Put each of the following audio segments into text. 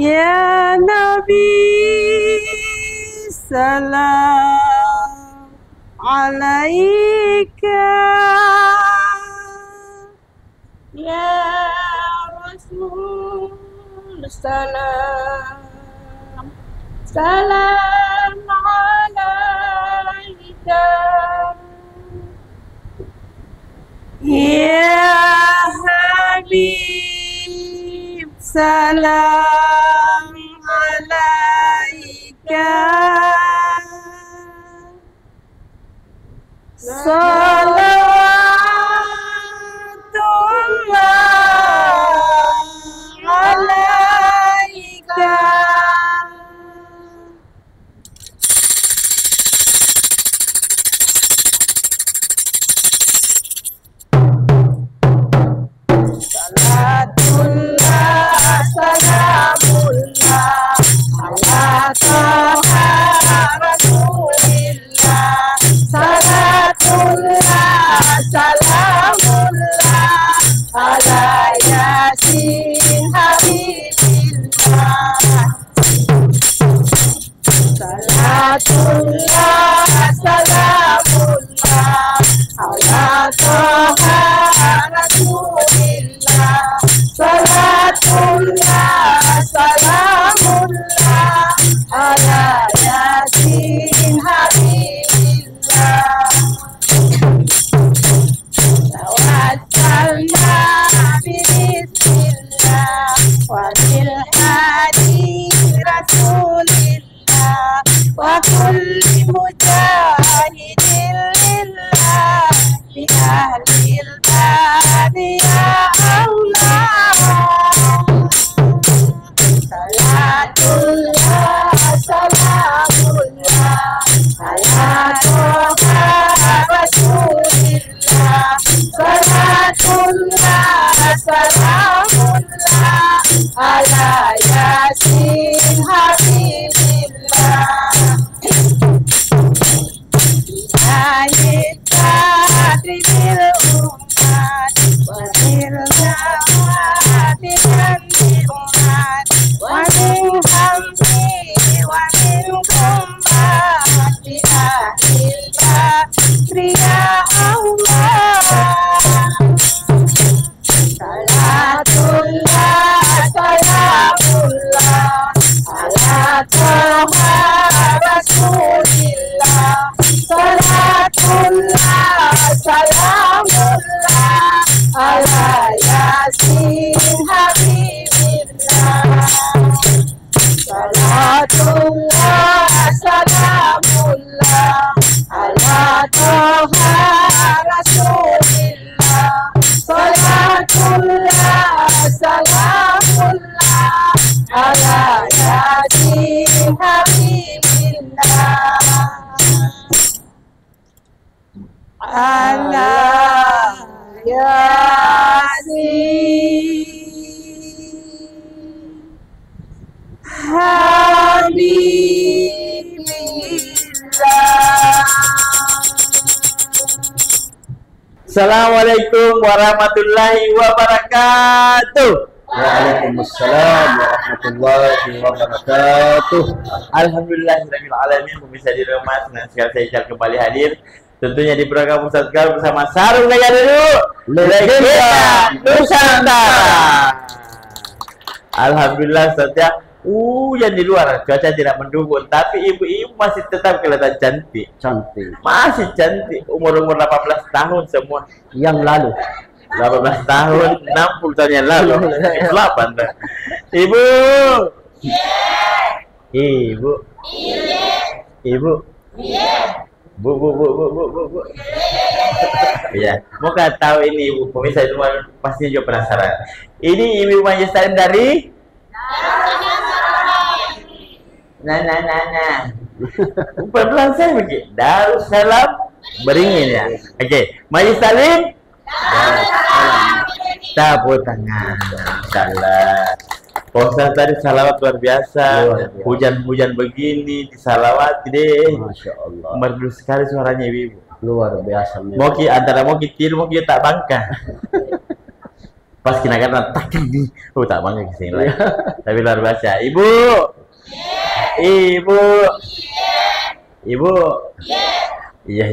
Ya Nabi, salam alaika. Ya Rasul, salam salam alaika. Ya Habib, salam alaika. Salawatullah alaika. Salatullah, salamullah ala taha rasulillah. Salatullah, salamullah ala yasin habibillah. Salatullah, salamullah ala taha rasulillah. Salatullah, salamullah ala yasin habibillah. Tawassalna bismillah wa bil hadi rasulillah wa kulli mujahidin lillah bi ahlil badi ya Allah. Salatullah, salamullah ala taha rasulillah. Salatullah, salamullah ala yasin habibillah. Ayat takribul umat wa tilawat umat wa min hamdi wa min kummat bi ahlil bakri ya Allah. Salatullah, salamullah ala taha rasulillah. Salatullah, salamullah ala yasin habibillah. Salatullah, salamullah ala taha rasulillah. Salatullah, salamullah ala yasin habibillah. Ala yasin habibillah. Assalamualaikum warahmatullahi wabarakatuh. Waalaikumsalam warahmatullahi wabarakatuh. Alhamdulillahirabbil alamin. Pemirsa di rumah, senang sekali saya Ical kembali hadir. Tentunya di program Ustaz Gal bersama Sarung Gaya dulu Legenda Nusantara. Alhamdulillah saja. Hujan di luar, cuaca tidak mendukung, tapi ibu-ibu masih tetap kelihatan cantik. Masih cantik, umur-umur 18 tahun semua. Yang lalu 18 tahun, 60 tahun yang lalu. 8 dah. Ibu. Ibu. Ibu. Bu. Ya, mau tahu ini ibu, pemirsa semua pastinya juga penasaran. Ini Ibu Majestan dari Nah. Pelan saya begini. Darussalam Beringin ya. Oke, Majestan. Tepuk tangan. Salah. Ustaz tadi salawat luar biasa. Hujan-hujan begini disalawati deh. Masya Allah. Merdu sekali suaranya ibu. Luar biasa. Moki antara moki tiru moki tak bangka. Pas kinakan tak nih. Tak bangga ke sini lagi. Tapi luar biasa. Ibu. Ibu. Ibu. Iya.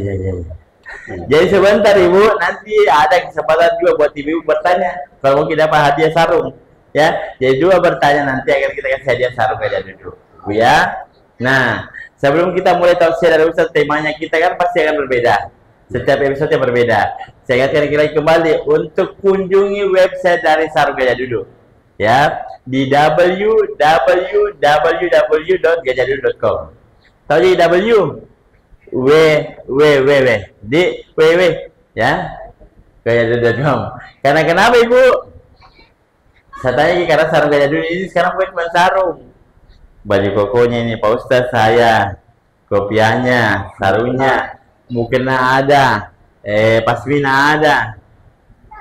Jadi sebentar Ibu, nanti ada kesempatan juga buat Ibu bertanya. Kalau mungkin dapat hadiah sarung, ya. Jadi dua bertanya nanti akan kita kasih hadiah sarung aja dulu, Bu ya. Nah, sebelum kita mulai tafsir dari Ustaz, temanya kita kan pasti akan berbeda. Setiap episode yang berbeda. Saya ingatkan lagi kembali untuk kunjungi website dari Sarung Gajah Duduk, ya, di www.gajahdudu.com. Tahu jadi www ya, gajahdudu.com. Karena kenapa Ibu? Saya tanya karena Sarung Gajah Duduk ini sekarang bukan cuma sarung. Baju kokonya ini Pak Ustaz saya, kopiahnya, sarungnya, mukena ada, pasmina ada,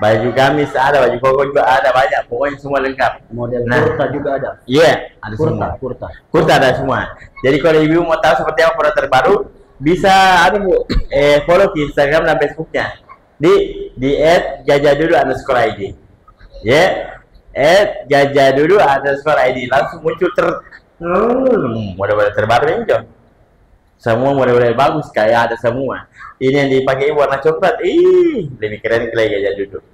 baju gamis ada, baju koko juga ada, banyak, pokoknya semua lengkap. Model kurta juga ada. Iya, ada semua. Kurta ada semua. Jadi kalau Ibu mau tahu seperti apa produk terbaru, bisa Bu, follow di Instagram dan Facebooknya di @gajahdudu_id. Ya, @gajahdudu_id. Langsung muncul model-model terbaru ini John. Semua model-model bagus, kayak ada semua. Ini yang dipakai warna coklat, lebih keren lagi Gajah Duduk.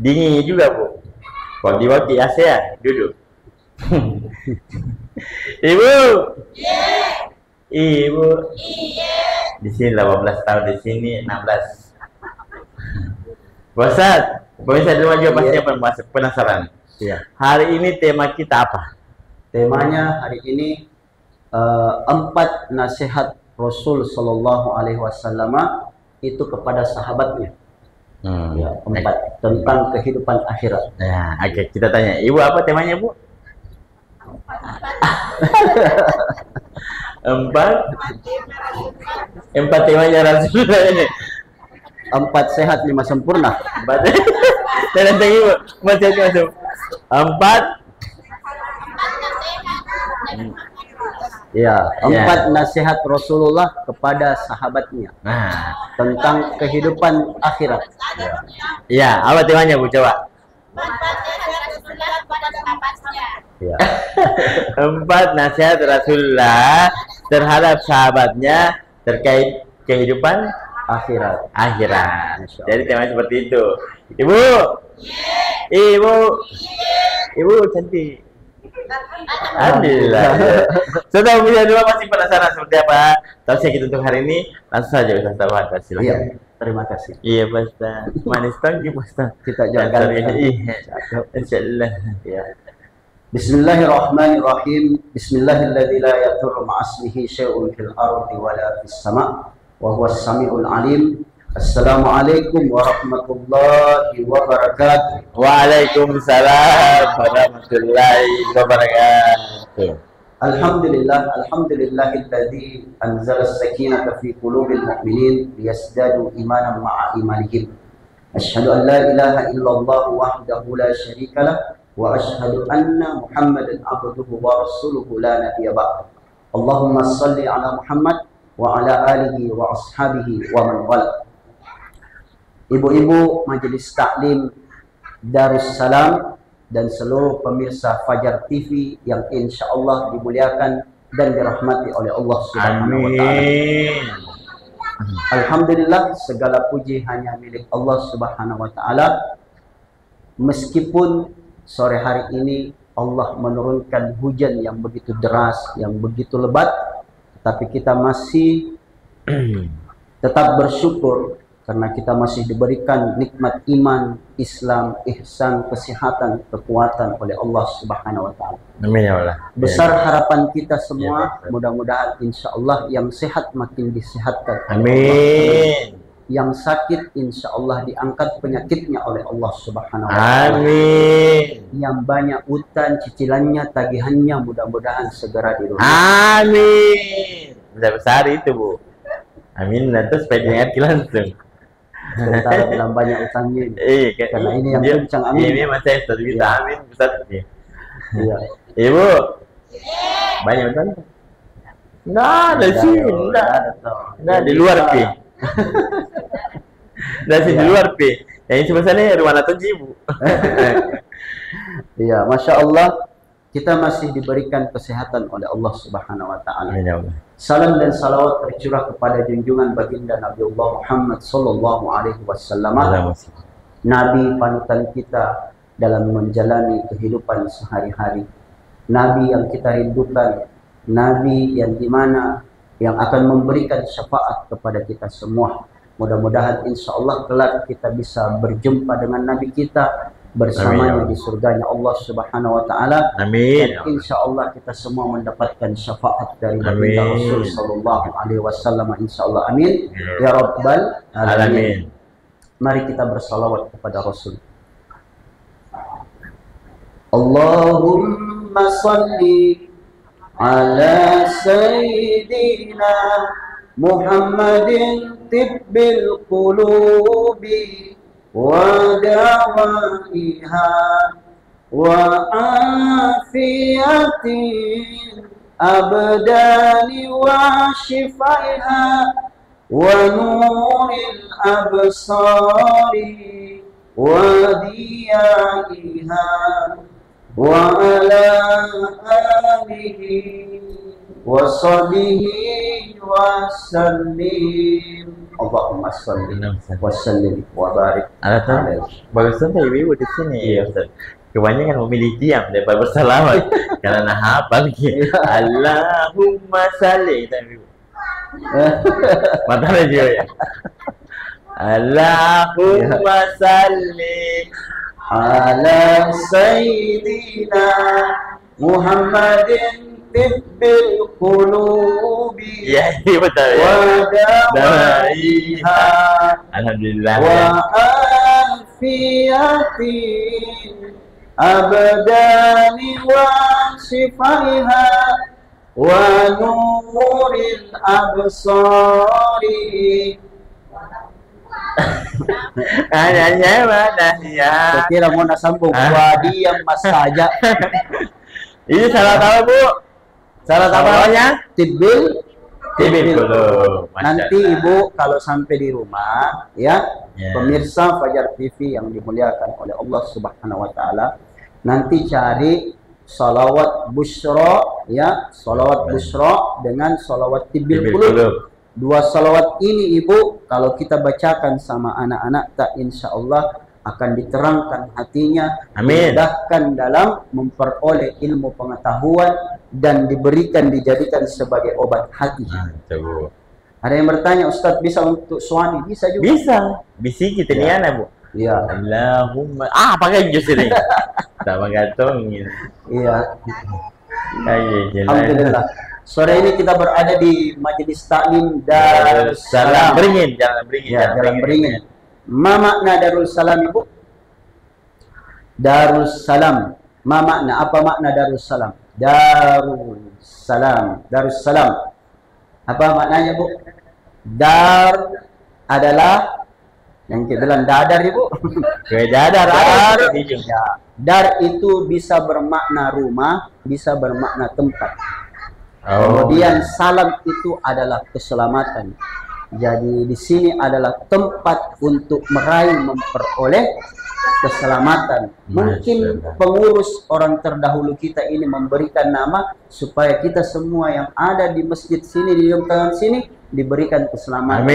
Dingin juga Bu. Kalau diwakil AC ya duduk. Ibu. Ibu. Di sini 18 tahun, di sini 16. Ustaz, pemirsa di rumah juga pasti penasaran. Iya. Hari ini tema kita apa? Temanya hari ini 4 nasihat Rasul Shallallahu Alaihi Wasallam itu kepada sahabatnya. Ya, 4 tentang kehidupan akhirat. Nah, oke, kita tanya, Ibu apa temanya Bu? 4 temanya Rasulullah ini. 4 sehat 5 sempurna. Dan Ibu masuk 4. Ya, 4 nasihat Rasulullah kepada sahabatnya tentang kehidupan akhirat. Ya, apa temanya Bu, coba? 4 nasihat Rasulullah terhadap sahabatnya terkait kehidupan akhirat. Jadi temanya seperti itu. Ibu. Ibu cantik. Alhamdulillah. Sudah bisa dua masih penasaran seperti apa tausiah kita untuk hari ini? Langsung saja Ustaz Tauhid, silakan. Iya, terima kasih. Iya Pak Ustaz. Manis tangki Pak Ustaz. Kita jaga. Insyaallah. Ya. Bismillahirrahmanirrahim. Bismillahilladzi la yadurru ma'asmihi syai'un fil ardi wala fis sama' wa huwas samiul alim. Assalamualaikum warahmatullahi wabarakatuh. Waalaikumsalam warahmatullahi wabarakatuh. Alhamdulillahilladzi anzala as-sakinata fi qulubil mu'minin liyazdadu imanan ma'a imanihim. Asyhadu an la ilaha illallah wahdahu la syarika lah wa asyhadu anna Muhammadan abduhu wa rasuluhu la nabiyya ba'd. Allahumma shalli ala Muhammad wa ala alihi wa ashabihi wa man wala. Ibu-ibu Majelis Taklim Darussalam dan seluruh pemirsa Fajar TV yang insya Allah dimuliakan dan dirahmati oleh Allah Subhanahu wa Ta'ala. Alhamdulillah, segala puji hanya milik Allah Subhanahu wa Ta'ala. Meskipun sore hari ini Allah menurunkan hujan yang begitu deras, yang begitu lebat, tapi kita masih tetap bersyukur karena kita masih diberikan nikmat iman, Islam, ihsan, kesehatan, kekuatan oleh Allah Subhanahu wa Ta'ala. Amin ya Allah. Besar harapan kita semua, mudah-mudahan insya Allah yang sehat makin disehatkan. Amin. Yang sakit insya Allah diangkat penyakitnya oleh Allah Subhanahu wa Ta'ala. Amin. Yang banyak utang, cicilannya, tagihannya mudah-mudahan segera dirunut. Amin. Besar itu Bu. Amin. Nanti supaya diingat langsung. Sementara dalam banyak utangnya ini. Karena ini yang kencang, amin. Ini masih satu kita, amin. Besar. Iya. Ibu. Banyak utang? Nggak ada sih. Nggak di luar P. Dari di luar P. Yang cuma sana rumah Naton Ibu. Iya, Masya Allah, kita masih diberikan kesehatan oleh Allah Subhanahu wa Ta'ala. Ya Allah. Salam dan salawat tercurah kepada junjungan baginda Nabi Allah Muhammad sallallahu alaihi wasallam, Nabi panutan kita dalam menjalani kehidupan sehari-hari. Nabi yang kita rindukan, Nabi yang dimana yang akan memberikan syafaat kepada kita semua. Mudah-mudahan insya Allah kelak kita bisa berjumpa dengan Nabi kita bersamanya di surganya Allah Subhanahu wa Ta'ala. Amin. Dan insya Allah kita semua mendapatkan syafaat dari baginda Rasul sallallahu alaihi wasallam, insya Allah. Amin ya rabbal alamin. Mari kita bersalawat kepada Rasul. Allahumma salli ala sayyidina Muhammadin tibbil qulubi wa dawaiha wa afiyatin abdani wa shifaiha wa nuril absari wa diyaiha wa ala alihi wa sahbihi wa sallim. Allahumma salli wa sallim wa barik. Bagus tuh ibu di sini. Iya, Ustaz. Kebanyakan memilih diam daripada bersalawat karena hafal gitu. Allahumma salli. Mata aja ya. Allahumma salli ala sayyidina Muhammadin tibbil qulubi ya, betul ya. wa dawaiha Alhamdulillah wa afiyatin abdani wa shifaiha wa nuril absari. Hanya mana ya? Saya kira mau sambung wadi yang mas saja. Ini salah tahu Bu. Salah tahu namanya? Tibbil dulu. Nanti Ibu kalau sampai di rumah ya, pemirsa Fajar TV yang dimuliakan oleh Allah Subhanahu wa Ta'ala, nanti cari salawat busra ya, salawat busra dengan salawat tibbil qulub. Dua salawat ini Ibu kalau kita bacakan sama anak-anak, tak insya Allah akan diterangkan hatinya, dimudahkan dalam memperoleh ilmu pengetahuan dan dijadikan sebagai obat hati. Ada yang bertanya, Ustadz bisa untuk suami? Bisa juga. Bisa. Bisi kita nih anak Bu. Iya. Allahumma. Pakai jus ini. Tak menggantung. Iya. Alhamdulillah. Sore ini kita berada di Majelis Taklim Darussalam. Jalan Beringin. Ma makna Darussalam Ibu? Darussalam. Ma makna? Apa makna Darussalam? Darussalam. Apa maknanya Bu? Dar adalah yang kita bilang dadar Ibu. Dadar. Ya. Dar itu bisa bermakna rumah, bisa bermakna tempat. Kemudian salam itu adalah keselamatan. Jadi di sini adalah tempat untuk memperoleh keselamatan. Mungkin pengurus orang terdahulu kita ini memberikan nama supaya kita semua yang ada di masjid sini, di lingkungan sini diberikan keselamatan.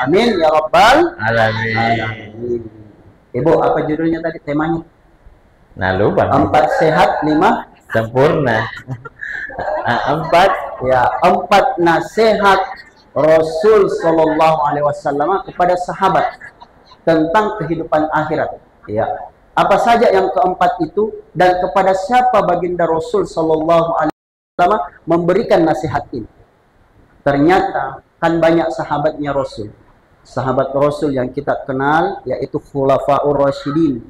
Amin ya rabbal alamin. Ibu, apa judulnya tadi, temanya? Nah, lupa. 4 sehat, 5 sempurna. 4 nasihat Rasul sallallahu alaihi wasallam kepada sahabat tentang kehidupan akhirat. Ya. Apa saja yang keempat itu dan kepada siapa baginda Rasul sallallahu alaihi wasallam memberikan nasihat ini? Ternyata kan banyak sahabatnya Rasul. Sahabat Rasul yang kita kenal yaitu Khulafaur Rasyidin.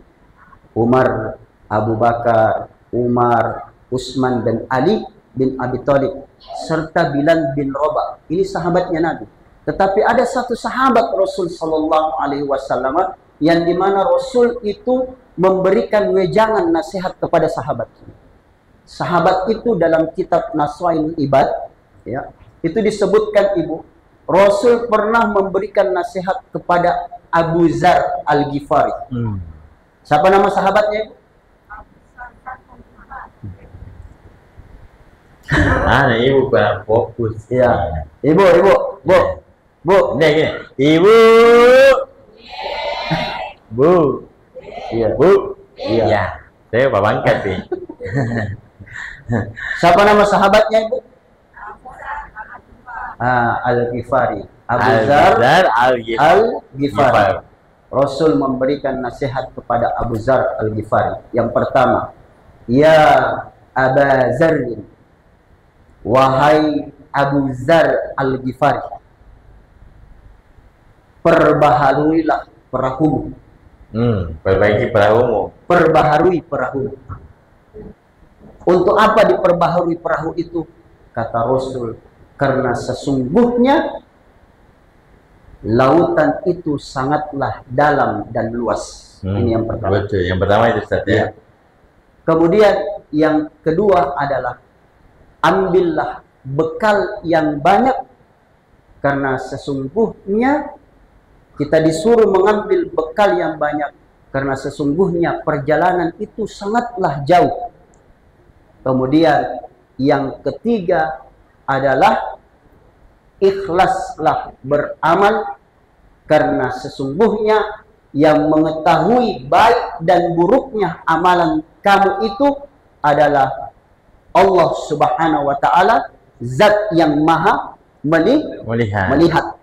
Umar, Abu Bakar, Umar, Utsman dan Ali bin Abi Thalib serta Bilal bin Rabah. Ini sahabatnya Nabi. Tetapi ada satu sahabat Rasul sallallahu alaihi wasallam yang dimana Rasul itu memberikan wejangan nasihat kepada sahabat. Sahabat itu dalam kitab Naswail Ibad ya, itu disebutkan Ibu Rasul pernah memberikan nasihat kepada Abu Dzar Al-Ghifari. Siapa nama sahabatnya? Ibu kurang fokus. Ya, ibu, bu. Ini gini. Ibu. Bu. Iya. Bu. Iya. Ya. Saya Pak Bangkat nih. Siapa nama sahabatnya, Ibu? Al-Ghifari. Abu Dzar Al-Ghifari. Rasul memberikan nasihat kepada Abu Dzar Al-Ghifari. Yang pertama, ya Aba Dzar, wahai Abu Dzar Al-Ghifari, perbaharuilah perahumu. Perbaiki perahumu. Perbaharui perahu. Untuk apa diperbaharui perahu itu? Kata Rasul, karena sesungguhnya lautan itu sangatlah dalam dan luas. Ini yang pertama. Betul. Yang pertama itu Ustaz ya. Kemudian yang kedua adalah ambillah bekal yang banyak, karena sesungguhnya kita disuruh mengambil bekal yang banyak, karena sesungguhnya perjalanan itu sangatlah jauh. Kemudian yang ketiga adalah ikhlaslah beramal, karena sesungguhnya yang mengetahui baik dan buruknya amalan kamu itu adalah Allah Subhanahu wa Ta'ala, zat yang maha melihat.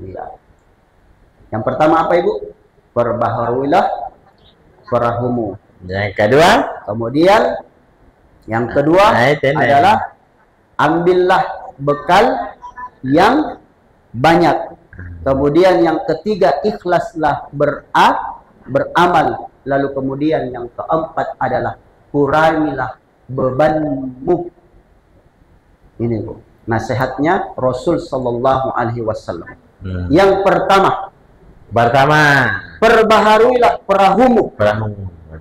Ya. Yang pertama apa, Ibu? Perbaharuilah perahumu. Yang kedua, kemudian yang kedua adalah ambillah bekal yang banyak. Kemudian yang ketiga, ikhlaslah beramal. Lalu kemudian yang keempat adalah kurangilah bebanmu. Ini, Bu, nasihatnya Rasul sallallahu alaihi wasallam. Yang pertama, perbaharuilah perahumu.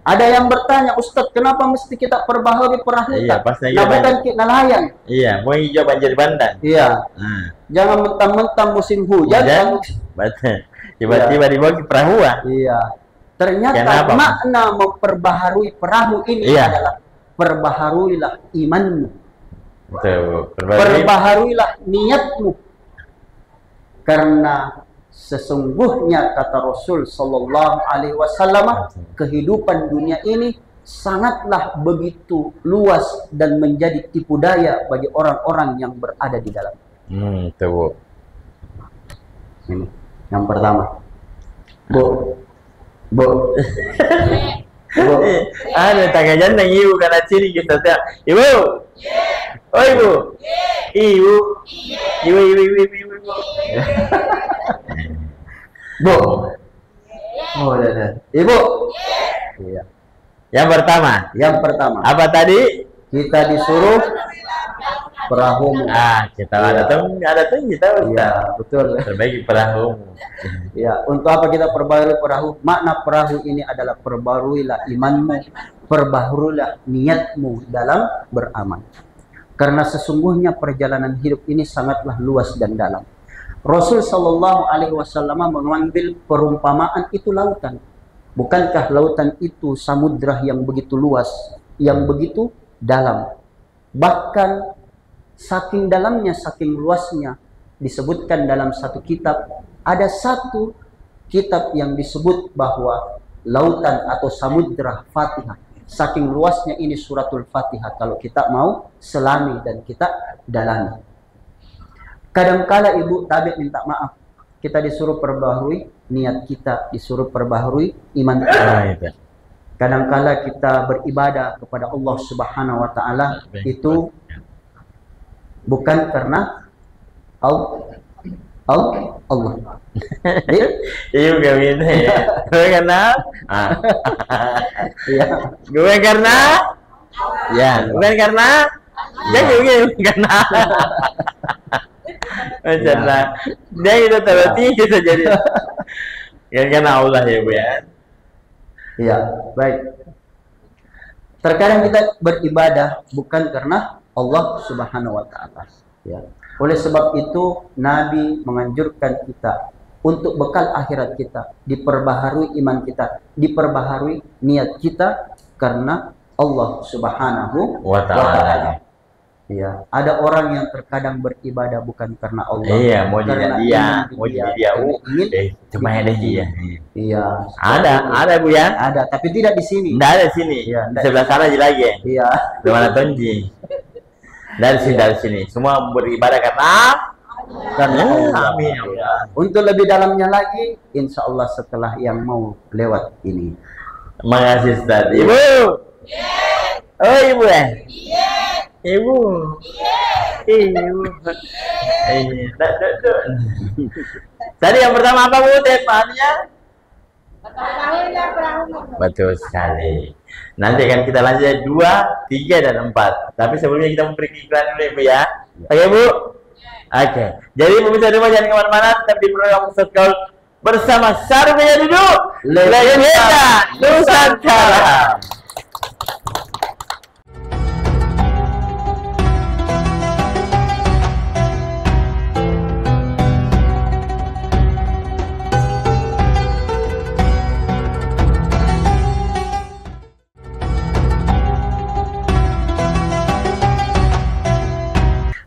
Ada yang bertanya, Ustadz, kenapa mesti kita perbaharui perahu? Iya, pasti bukan kita nelayan. Iya, mau hijau banjir bandang. Iya. Jangan mentang-mentang musim hujan. Tiba-tiba dibawa ke perahu. Iya. Ternyata makna memperbaharui perahu ini adalah perbaharuilah imanmu. Betul. Perbaharuilah niatmu. Karena sesungguhnya kata Rasul sallallahu alaihi wasallam, kehidupan dunia ini sangatlah begitu luas dan menjadi tipu daya bagi orang-orang yang berada di dalam. Betul. Ini yang pertama. Bu. Ada tangga janda ibu karena ciri kita tiap. Ibu. Oh ibu. Ibu. Ibu. Bu. Oh, dah. Ibu. Iya. Yang pertama. Apa tadi? Kita disuruh perahumu. Kita ada tuh kita. Iya, betul. Perbaiki perahumu. Ya, untuk apa kita perbaharui perahu? Makna perahu ini adalah perbaharuilah imanmu, perbaharuilah niatmu dalam beramal. Karena sesungguhnya perjalanan hidup ini sangatlah luas dan dalam. Rasul sallallahu alaihi wasallam mengambil perumpamaan itu lautan. Bukankah lautan itu samudra yang begitu luas, yang begitu dalam? Bahkan saking dalamnya, saking luasnya, disebutkan dalam satu kitab, ada satu kitab yang disebut bahwa lautan atau samudra Fatihah. Saking luasnya ini suratul Fatihah kalau kita mau selami dan kita dalami. Kadangkala Ibu Tabi minta maaf, kita disuruh perbaharui niat kita, disuruh perbaharui iman kita. Kadangkala kita beribadah kepada Allah Subhanahu wa Ta'ala itu bukan karena Allah. Iya, gak bisa ya. Gue karena gue karena bukan karena karena macamlah dia itu terlatih kita jadi karena Allah ya Bu ya. Iya, baik. Terkadang kita beribadah bukan karena Allah Subhanahu wa Ta'ala, Ya. Oleh sebab itu Nabi menganjurkan kita untuk bekal akhirat kita, diperbaharui iman kita, diperbaharui niat kita karena Allah Subhanahu wa ta'ala. Ya, ada orang yang terkadang beribadah bukan karena Allah. Iya, mau jadi dia, mau ingin jadi dia. Cuma ada dia. Iya. Ada Bu ya? Ada, tapi tidak di sini. Tidak ada di sini. Iya, Di sebelah sana aja lagi. Iya. Di mana Tonji? Dari sini. Semua beribadah karena Allah. Amin. Untuk lebih dalamnya lagi, insya Allah setelah yang mau lewat ini. Terima kasih Ustaz. Ibu. Oh Ibu ya? Ibu. Ibu. Tadi yang pertama apa Bu temaannya? Betul sekali. Nanti akan kita lanjut 2, 3, dan 4. Tapi sebelumnya kita memberi iklan dulu Ibu ya. Oke Bu? Oke. Jadi pemirsa di rumah jangan kemana-mana, tetap di program Ustaz Kaul bersama Sarung Gaya Duduk, Legenda Nusantara.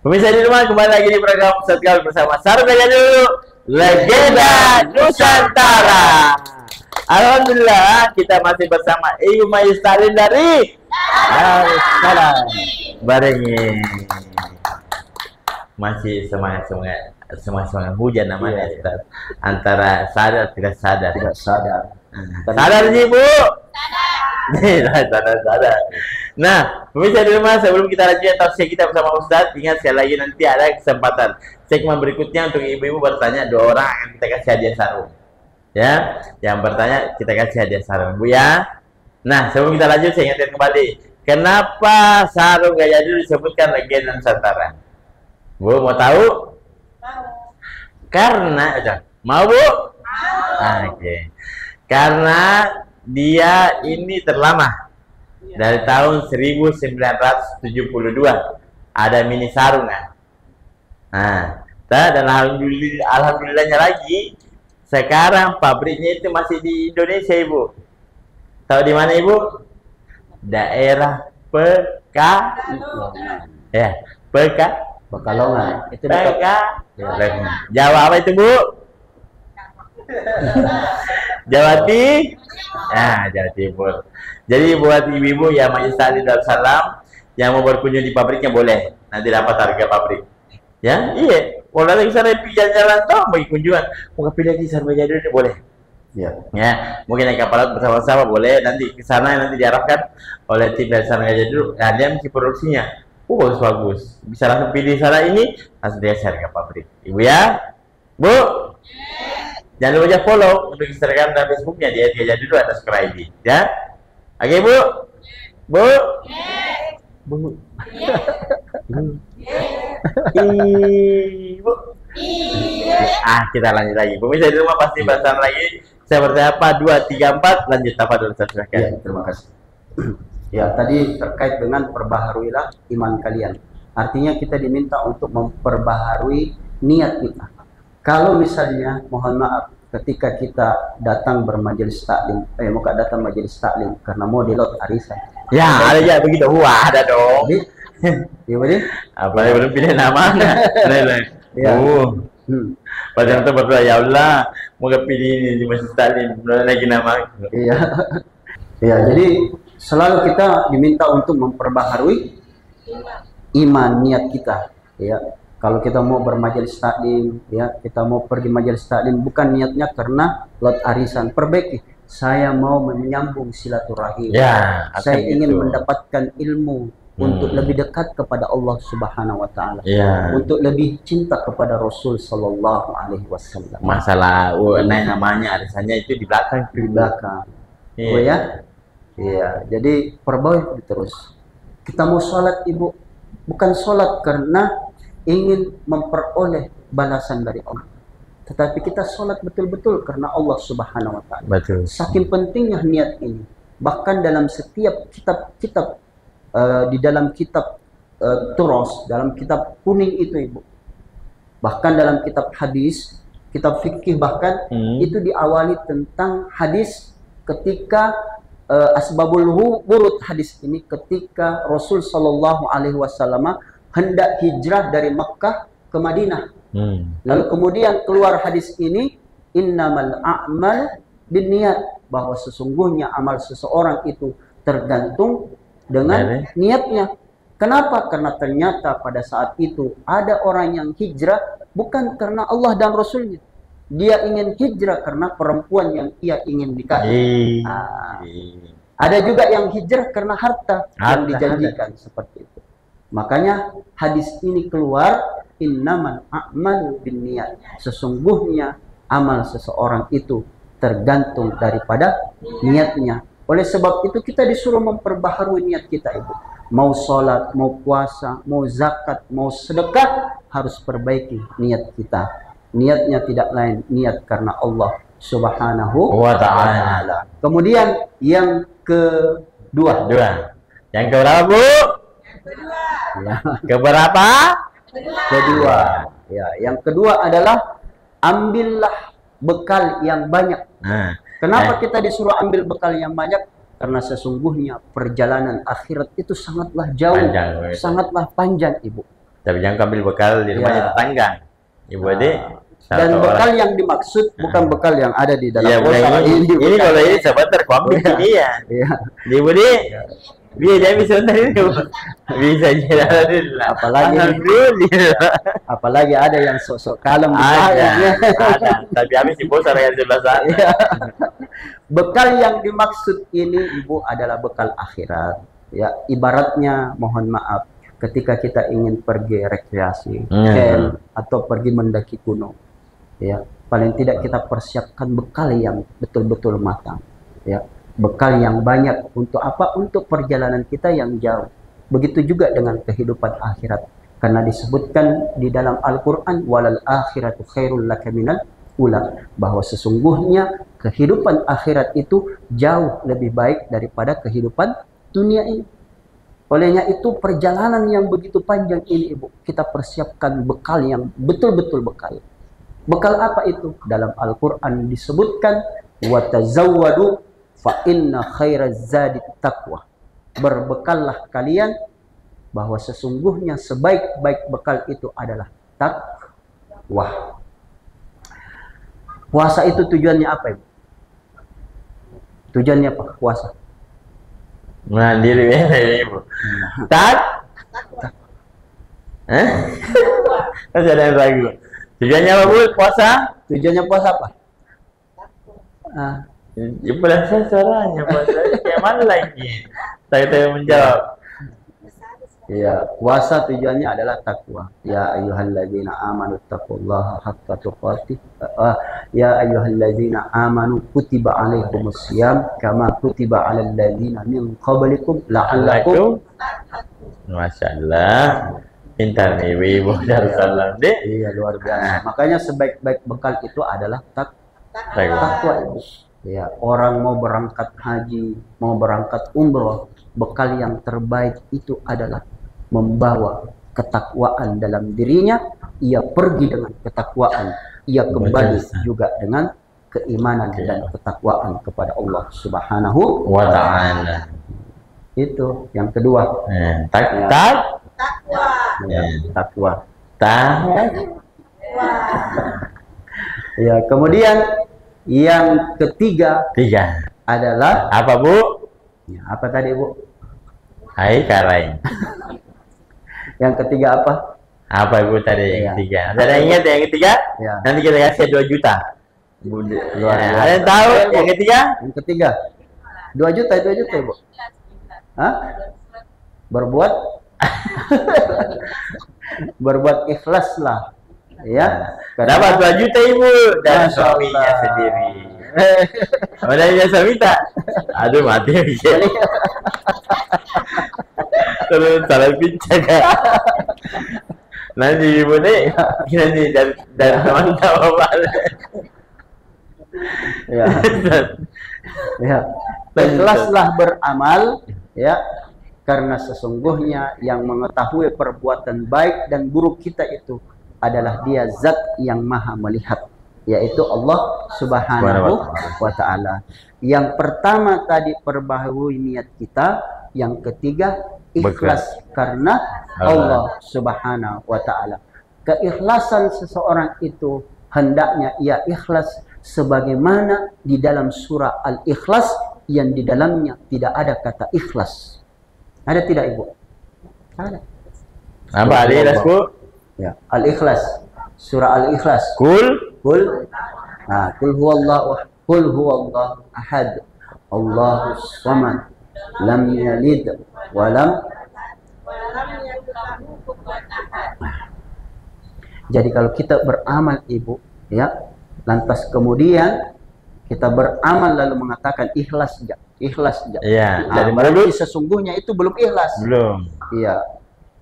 Pemirsa di rumah, kembali lagi di program Ustaz Kaul bersama Sarung Gaya Duduk, Legenda Nusantara. Alhamdulillah kita masih bersama Ibu Mayustalin dari Darussalam. Barengi masih semangat hujan namanya Ustaz. Antara sadar tidak sadar. Sadar sih Bu. Sadar. Nah, pemirsa di rumah, sebelum kita lanjutkan tausiah kita bersama Ustadz, ingat sekali lagi nanti ada kesempatan segmen berikutnya untuk ibu-ibu bertanya. 2 orang akan kita kasih hadiah sarung. Ya, yang bertanya kita kasih hadiah sarung, Bu ya. Nah, sebelum kita lanjut, saya ingatkan kembali, kenapa Sarung Gaya Duduk disebutkan Legenda Nusantara? Bu mau tahu? Karena, mau Bu? Oke. Karena dia ini terlama. Dari tahun 1972 ada mini sarungan. Nah, dan alhamdulillahnya lagi sekarang pabriknya itu masih di Indonesia Ibu. Tahu di mana Ibu? Daerah Pekalongan. Itu Jawa apa itu Bu? Jawa Timur. Jadi buat ibu-ibu yang Mayustalin Darussalam yang mau berkunjung di pabriknya boleh, nanti dapat harga pabrik. Ya, iya. Kalau lagi sana jalan-jalan toh bagi kunjungan, mau pilih lagi Sarung Gaya Duduk boleh. Ya, mungkin naik kapal laut bersama-sama boleh. Nanti ke sana nanti diarahkan oleh tim dari Sarung Gaya Duduk. Nah, dia mesti produksinya. Bagus. Bisa langsung pilih sana ini, langsung dia harga pabrik. Ibu ya, Bu. Jangan lupa follow untuk Instagram dan Facebooknya di @gaya duduk atau subscribe ya. Oke Bu. Bu. Ibu. Kita lanjut lagi. Pemirsa di rumah pasti penasaran lagi. Saya bertanya apa? 2, 3, 4. Lanjut apa dulu silakan. Ya, terima kasih. Ya, tadi terkait dengan perbaharuilah iman kalian. Artinya kita diminta untuk memperbaharui niat kita. Kalau misalnya, mohon maaf, ketika kita datang bermajelis taklim, mau datang majelis taklim karena mau delot arisan. Ya, ada ya begitu. Wah, ada dong. Jadi, apa yang belum pilih namanya? Ya. Padahal itu berdoa, ya Allah, mau pilih ini di majelis taklim, belum lagi nama. Iya. Ya, jadi selalu kita diminta untuk memperbaharui iman niat kita. Ya. Kalau kita mau bermajelis taklim, ya kita mau pergi majelis taklim bukan niatnya karena lot arisan, perbaiki. Saya mau menyambung silaturahim. Ya, saya ingin mendapatkan ilmu untuk lebih dekat kepada Allah Subhanahu wa taala. Ya. Untuk lebih cinta kepada Rasul sallallahu alaihi wasallam. Masalah namanya arisannya itu di belakang. Iya. Oh ya? Iya, jadi perbaiki terus. Kita mau sholat Ibu, bukan sholat karena ingin memperoleh balasan dari Allah, tetapi kita sholat betul-betul karena Allah Subhanahu wa ta'ala. Betul. Saking pentingnya niat ini, bahkan dalam setiap kitab-kitab di dalam kitab turos, dalam kitab kuning itu Ibu. Bahkan dalam kitab hadis, kitab fikih bahkan itu diawali tentang hadis ketika asbabul wurud hadis ini ketika Rasul Shallallahu Alaihi Wasallam hendak hijrah dari Makkah ke Madinah. Lalu kemudian keluar hadis ini, innamal a'mal binniyat, bahwa sesungguhnya amal seseorang itu tergantung dengan niatnya. Kenapa? Karena ternyata pada saat itu ada orang yang hijrah bukan karena Allah dan Rasulnya. Dia ingin hijrah karena perempuan yang ia ingin nikahi. Ada juga yang hijrah karena harta yang dijanjikan seperti itu. Makanya hadis ini keluar, innamal a'malu binniyat. Sesungguhnya amal seseorang itu tergantung daripada niatnya. Oleh sebab itu kita disuruh memperbaharui niat kita Ibu. Mau sholat, mau puasa, mau zakat, mau sedekah, harus perbaiki niat kita. Niatnya tidak lain, niat karena Allah Subhanahu wa ta'ala. Kemudian yang kedua. Yang keberapa Bu? Ya. Keberapa? Kedua. Ya, yang kedua adalah ambillah bekal yang banyak. Kenapa kita disuruh ambil bekal yang banyak? Karena sesungguhnya perjalanan akhirat itu sangatlah jauh, sangatlah panjang Ibu. Tapi jangan ambil bekal di rumahnya tetangga, Ibu Adik. Dan bekal yang dimaksud bukan bekal yang ada di dalam kotak ini kalau ini sebentar ambil ini ya. Ibu Adik, bisa sebentar ini bisa jalan. Apalagi ada yang sok-sok kalem. Ada. Tapi habis Ibu saya di sebelah sana. Bekal yang dimaksud ini Ibu adalah bekal akhirat. Ya, ibaratnya mohon maaf ketika kita ingin pergi rekreasi, camp atau pergi mendaki gunung. Ya, paling tidak kita persiapkan bekal yang betul-betul matang. Ya, bekal yang banyak untuk apa? Untuk perjalanan kita yang jauh. Begitu juga dengan kehidupan akhirat. Karena disebutkan di dalam Al-Qur'an walal akhiratu khairul laka minal ula, bahwa sesungguhnya kehidupan akhirat itu jauh lebih baik daripada kehidupan dunia ini. Olehnya itu perjalanan yang begitu panjang ini Ibu, kita persiapkan bekal yang betul-betul bekal. Bekal apa itu? Dalam Al-Qur'an disebutkan wa tazawwadu fa inna khairaz zadi taqwa. Berbekallah kalian, bahwa sesungguhnya sebaik-baik bekal itu adalah takwa. Puasa itu tujuannya apa Ibu? Tujuannya apa puasa? Mandiri Ibu. Masih ada yang ragu. Tujuannya apa Bu puasa? Tujuannya puasa apa? Ibu saya suaranya puasa. Kayak mana lagi? Saya menjawab. Ya, puasa tujuannya adalah takwa. Ya ayyuhalladzina amanu taqullaha haqqa tuqatih. Ya ayyuhalladzina amanu kutiba alaikumusiyam kama kutiba alal ladzina min qablikum la'allakum. Masyaallah. Pintar nih Ibu Darussalam deh. Iya, luar biasa. Makanya sebaik-baik bekal itu adalah takwa Ibu. Ya, orang mau berangkat haji, mau berangkat umroh, bekal yang terbaik itu adalah membawa ketakwaan dalam dirinya. Ia pergi dengan ketakwaan, ia kembali juga dengan keimanan dan ketakwaan kepada Allah Subhanahu wa ta'ala. Itu yang kedua. Takwa. Ya, kemudian yang ketiga adalah apa Bu? Ya, apa tadi Bu? Hai karai. Yang ketiga apa? Apa Ibu tadi yang ketiga? Ada ingat yang ketiga? Ya. Nanti kita kasih 2 juta. Ada yang tahu yang ketiga? Yang ketiga 2 juta, 2 juta Ibu. Hah? Berbuat berbuat ikhlas lah. Ya. Dapat 2 juta Ibu dan suaminya sendiri. Padahal suami tak. Aduh mati begini. Terus salah bincang. Nanti Ibu nih, nanti dan teman-teman. Ya. Ya. Ikhlaslah beramal, ya. Karena sesungguhnya yang mengetahui perbuatan baik dan buruk kita itu adalah Dia zat yang maha melihat, yaitu Allah Subhanahu wa Ta'ala. Yang pertama tadi perbaharui niat kita, yang ketiga ikhlas karena Allah Subhanahu wa Ta'ala. Keikhlasan seseorang itu hendaknya ia ikhlas sebagaimana di dalam surah Al-Ikhlas yang di dalamnya tidak ada kata ikhlas. Ada tidak Ibu? Ada. Apa Al-Ikhlas, Bu? Ya, Al-Ikhlas. Surah Al-Ikhlas. Kul. Nah, kul huwallahu ahad. Allahus samad. Lam yalid wa lam. Jadi kalau kita beramal Ibu, ya, lantas kemudian kita beramal lalu mengatakan ikhlas aja. Iya, Nah, berarti sesungguhnya itu belum ikhlas. Belum. Iya.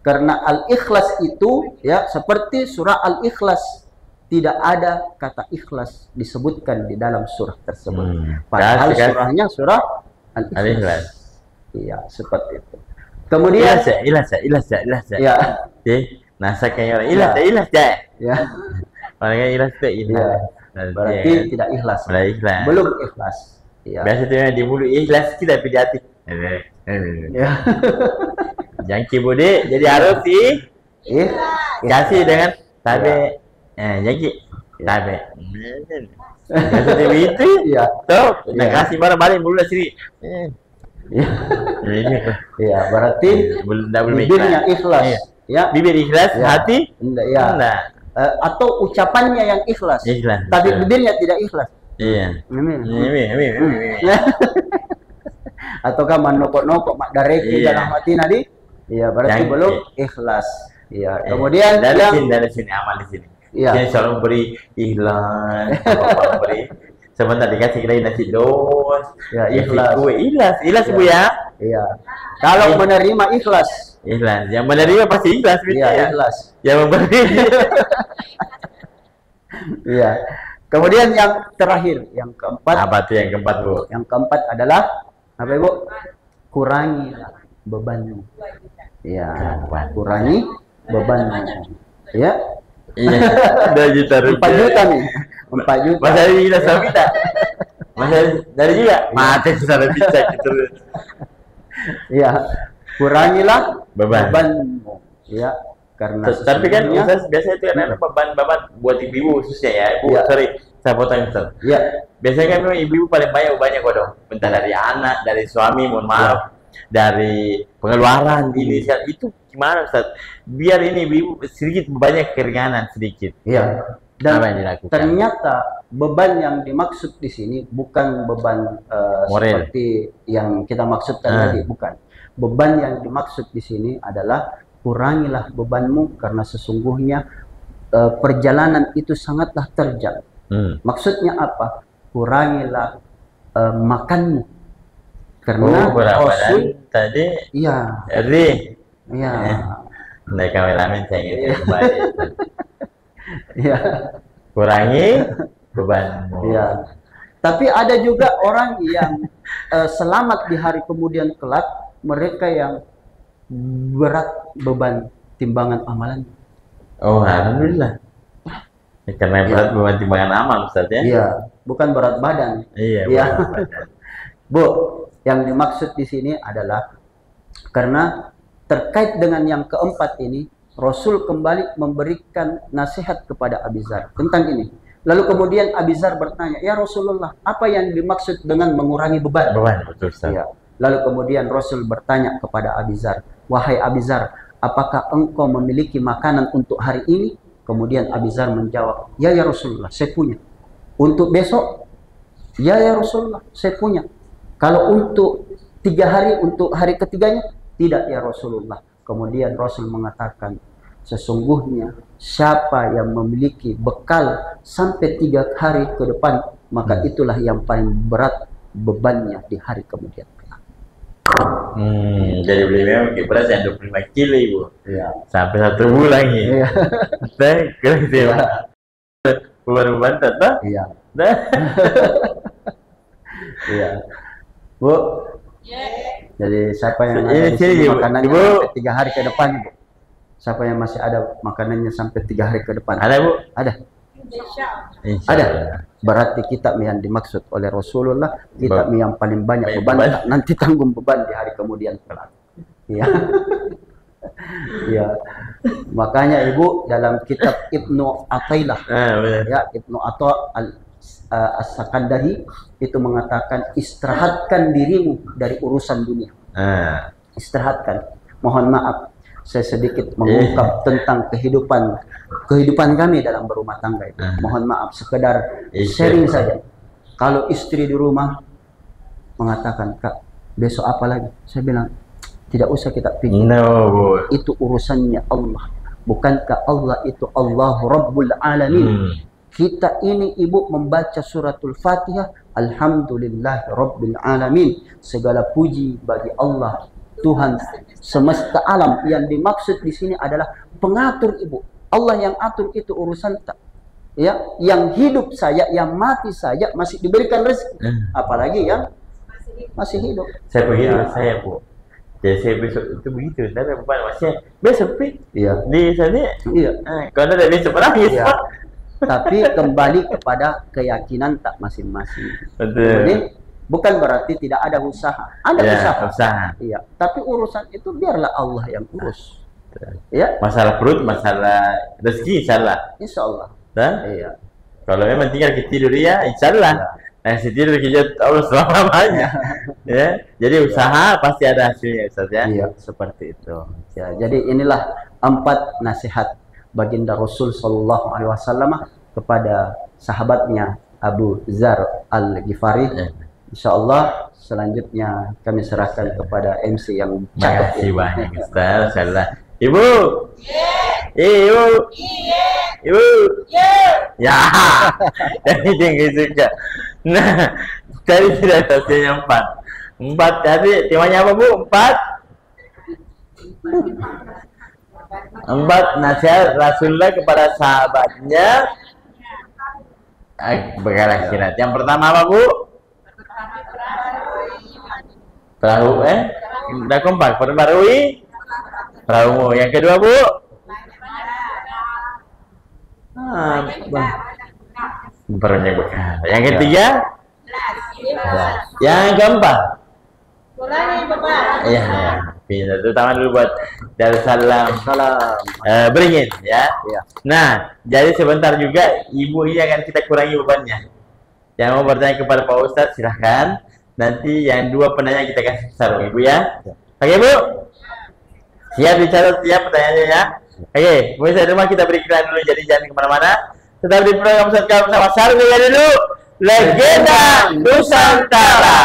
Karena al-ikhlas itu ya seperti surah Al-Ikhlas, tidak ada kata ikhlas disebutkan di dalam surah tersebut. Padahal surahnya surah Al-Ikhlas. Iya, seperti itu. Kemudian ikhlas. ya. Oke. Nasaknya ikhlas. Ya. Orangnya ikhlas itu ikhlas. Berarti tidak ikhlas. Belum ikhlas. Ya. Biasa tuh di mulut ikhlas kita tapi di hati. Ya. Jangki bude jadi harus kasih dengan tabe. Jangki tabe. Biasa begitu. Ya. Tuh, nak kasih barang balik mulut sini. Iya, berarti bibirnya ikhlas. Ya, bibir ikhlas, hati enggak. Atau ucapannya yang ikhlas. Tapi bibirnya tidak ikhlas. Iya. Ataukah manokok-nokok mak dareki dalam hati nadi? Iya, berarti belum ikhlas. Iya. Kemudian dari sini amal di sini. Iya. Jadi selalu beri ikhlas, apa beri. Sebentar dikasih kita nasi dos. Ya, ikhlas. Ikhlas Bu ya. Iya. Kalau menerima ikhlas. Ikhlas. Yang menerima pasti ikhlas. Iya, ikhlas. Yang memberi. Iya. Kemudian yang terakhir, yang keempat. Apa tuh yang keempat Bu? Yang keempat adalah apa Ibu? Kurangi bebanmu. Iya. Kurangi bebanmu. Ya. Iya. 2 juta rupiah. 4 juta nih. 4 juta. Masa dari kita sama kita. Masa dari juga. Mati secara bisa gitu. Iya. Kurangilah bebanmu. Ya. Karena tapi kan Ustaz biasanya itu kan ada beban buat ibu khususnya ya. Ibu, sorry, saya potong Ustaz. Iya. Biasanya kan memang ibu paling banyak kodong. Entah dari anak, dari suami, mohon maaf, dari pengeluaran inisial itu gimana Ustaz? Biar ini ibu sedikit banyak keringanan sedikit. Iya. Dan apa yang dilakukan? Ternyata beban yang dimaksud di sini bukan beban seperti yang kita maksudkan tadi, bukan. Beban yang dimaksud di sini adalah kurangilah bebanmu karena sesungguhnya perjalanan itu sangatlah terjal. Maksudnya apa? Kurangilah makanmu. Karena Rasul tadi iya. Iya. Nah, kameramen saya ingin kembali. Iya. Kurangi bebanmu. Iya. Tapi ada juga orang yang selamat di hari kemudian kelak, mereka yang berat beban timbangan amalan. Oh, alhamdulillah. Karena berat beban timbangan amal Ustaz ya. Iya, bukan berat badan. Iya. Bu, yang dimaksud di sini adalah karena terkait dengan yang keempat ini, Rasul kembali memberikan nasihat kepada Abi Dzar tentang ini. Lalu kemudian Abi Dzar bertanya, "Ya Rasulullah, apa yang dimaksud dengan mengurangi beban?" Beban, betul Ustaz. Ya. Lalu kemudian Rasul bertanya kepada Abi Dzar, "Wahai Abi Dzar, apakah engkau memiliki makanan untuk hari ini?" Kemudian Abi Dzar menjawab, ya Rasulullah, saya punya. Untuk besok? Ya Rasulullah, saya punya. Kalau untuk 3 hari, untuk hari ketiganya? Tidak ya Rasulullah. Kemudian Rasul mengatakan, sesungguhnya siapa yang memiliki bekal sampai 3 hari ke depan, maka itulah yang paling berat bebannya di hari kemudian. Jadi beli memang beras yang 25 kilo Ibu. Iya. Sampai 1 bulan ya. Iya. Kira gitu ya. Beban tetap. Iya. Iya. Bu. Jadi siapa yang Ini ada di sini, sini Ibu. makanannya Ibu. sampai 3 hari ke depan, Bu? Siapa yang masih ada makanannya sampai 3 hari ke depan? Ada, Bu? Ada. Insya Insya Ada. Allah. Berarti kita yang dimaksud oleh Rasulullah, kita yang paling banyak Banyak beban, beban. nanti tanggung beban di hari kemudian kelak. Ya. Ya. Makanya Ibu dalam kitab Ibnu Athaillah, Benar. ya, Ibnu Atha As-Sakandari itu mengatakan istirahatkan dirimu dari urusan dunia. Istirahatkan. Mohon maaf, saya sedikit mengungkap tentang kehidupan kami dalam berumah tangga itu. Mohon maaf, sekedar sharing saja. Kalau istri di rumah mengatakan, Kak, besok apa lagi? Saya bilang, tidak usah kita pikir. No, Bu. Itu urusannya Allah. Bukankah Allah itu Allahu Rabbul Alamin? Kita ini Ibu membaca suratul Fatihah, Alhamdulillah Rabbil Alamin. Segala puji bagi Allah, Tuhan semesta alam. Yang dimaksud di sini adalah pengatur, Ibu. Allah yang atur itu urusan tak. Ya, yang hidup saya, yang mati saya masih diberikan rezeki. Apalagi yang masih hidup. Saya begitu, saya, Bu. Jadi saya besok itu begitu, tidak ada beban. Maksudnya besok Iya. di sana. Iya. Kalau ada besok lagi. Iya. Tapi kembali kepada keyakinan tak masing-masing. Betul. Jadi bukan berarti tidak ada usaha. Ada Ya, usaha. usaha. Iya. Tapi urusan itu biarlah Allah yang urus. Ya, Masalah perut, masalah rezeki, insyaallah. insya Allah. Dan Iya. kalau memang tinggal kita tidur ya, insyaallah. Nah, si tidur kita Allah selama-lamanya. Ya, jadi usaha pasti ada hasilnya, Ustaz ya. Iya, seperti itu. Ya, jadi inilah 4 nasihat baginda Rasul Sallallahu Alaihi Wasallam kepada sahabatnya Abu Dzar Al-Ghifari. Insya Allah selanjutnya kami serahkan kepada MC yang Terima kasih ini. banyak, Ustaz. Insyaallah. Ibu. Ibu. Ibu. Ya. Jadi tinggi juga. Nah, tadi sudah hasilnya 4. 4 tadi temanya apa, Bu? 4 nasihat Rasulullah kepada sahabatnya bekal akhirat. Yang pertama apa, Bu? Perahu, udah kompak, perbarui perahumu. Yang kedua, Bu? Memperbanyak bekal. Yang ketiga? Yang keempat? Kurangi beban. Iya, pindah. Terutama dulu buat Darussalam Salam. Beringin, ya. Ya. Nah, jadi sebentar juga Ibu ini akan kita kurangi bebannya. Yang mau bertanya kepada Pak Ustadz silahkan. Nanti yang 2 penanya kita kasih sarung, Ibu ya. Oke, Bu? Siap dicatat ya pertanyaannya ya. Oke, pemirsa di rumah kita beri iklan dulu, jadi jangan kemana-mana. Tetap di program Ustadz Kal bersama Sarung ya dulu. Legenda Nusantara.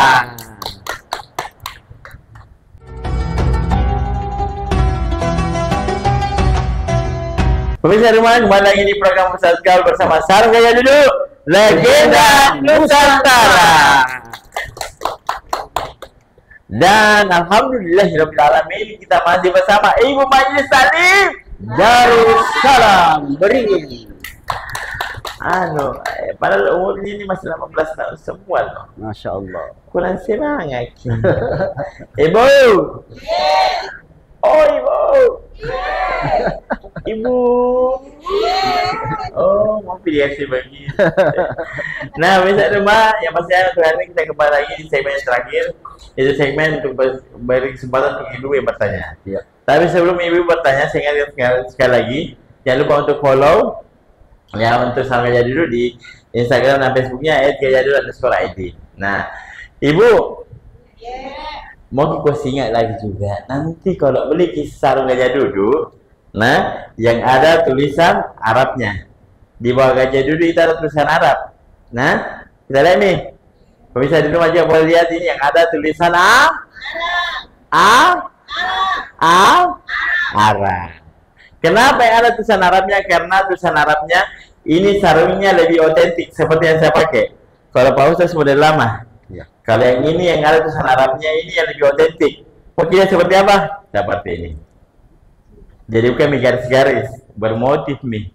Pemirsa di rumah, kembali lagi di program Ustadz Kal bersama Sarung ya dulu. Legenda Nusantara. Dan alhamdulillahirobbilalamin kita masih bersama Ibu Majelis Taklim Darussalam Beringin. Padahal umurnya ini masih 18 tahun semua loh. Masya Allah. Kurang semangat. Ibu. Oh, Ibu. Ibu. Oh, mau pilih sih bagi. Nah, bisa rumah yang pasti untuk hari ini kita kembali lagi di segmen yang terakhir. Itu segmen untuk beri kesempatan untuk Ibu yang bertanya. Ya. Tapi sebelum Ibu bertanya, saya ingatkan sekali lagi, jangan lupa untuk follow ya untuk Sarung Gajah Dulu di Instagram dan Facebooknya @gajahadulu_id. Nah, Ibu, mau kita ingat lagi juga, nanti kalau beli Sarung Gajah Dulu, nah, yang ada tulisan Arabnya. Di bawah Gajah Dulu itu ada tulisan Arab. Nah, kita lihat nih. Pemirsa di rumah juga boleh lihat ini yang ada tulisan Arab. Kenapa yang ada tulisan Arabnya? Karena tulisan Arabnya ini sarungnya lebih otentik seperti yang saya pakai. Kalau Pak Ustaz model lama. Ya. Kalau yang ini yang ada tulisan Arabnya ini yang lebih otentik. Mungkin seperti apa? Seperti ini. Jadi bukan garis-garis, bermotif nih.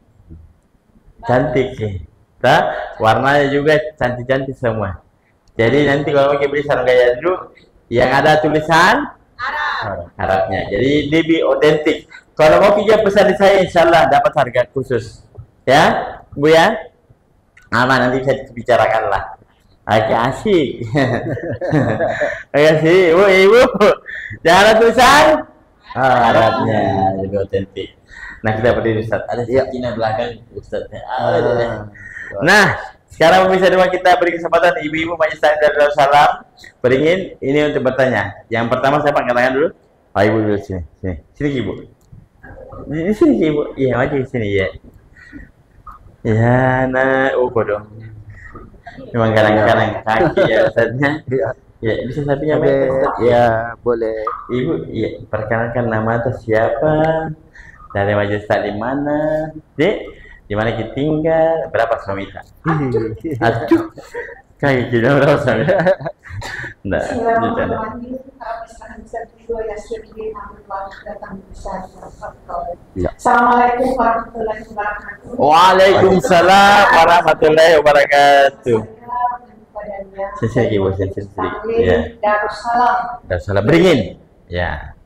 Cantik sih. Warnanya juga cantik-cantik semua. Jadi nanti kalau mau beli Sarung Gajah Dulu, yang ada tulisan Arabnya. Jadi lebih otentik. Kalau mau kerja pesan di saya, insyaallah dapat harga khusus. Ya, Bu ya. Aman, nanti bisa dibicarakan lah. Agak asik. Agak asik. Ibu. Jangan ada tulisan Arabnya, lebih otentik. Nah, kita berdiri Ustaz. Ada Sakina belakang Ustaznya. Nah, sekarang pemirsa di rumah kita beri kesempatan ibu-ibu majelis taklim Darussalam beringin ini untuk bertanya. Yang pertama saya angkat tangan dulu. Ibu dulu sini. Sini Ibu. Di sini Ibu. Iya, maju di sini ya. Ya, nah, kodong. Memang kadang-kadang kaki ya Ustaznya. Ya, bisa sapinya Ustaz. Ya, boleh. Ibu, ya, perkenalkan nama atau siapa? Dari majelis taklim mana? Dek, di mana kita tinggal? Berapa suami kita? Aduh, kayak gitu berapa suami? Nah, Assalamualaikum warahmatullahi wabarakatuh. Waalaikumsalam warahmatullahi wabarakatuh. Sini Ibu, sini. Ya. Darussalam beringin. Ya.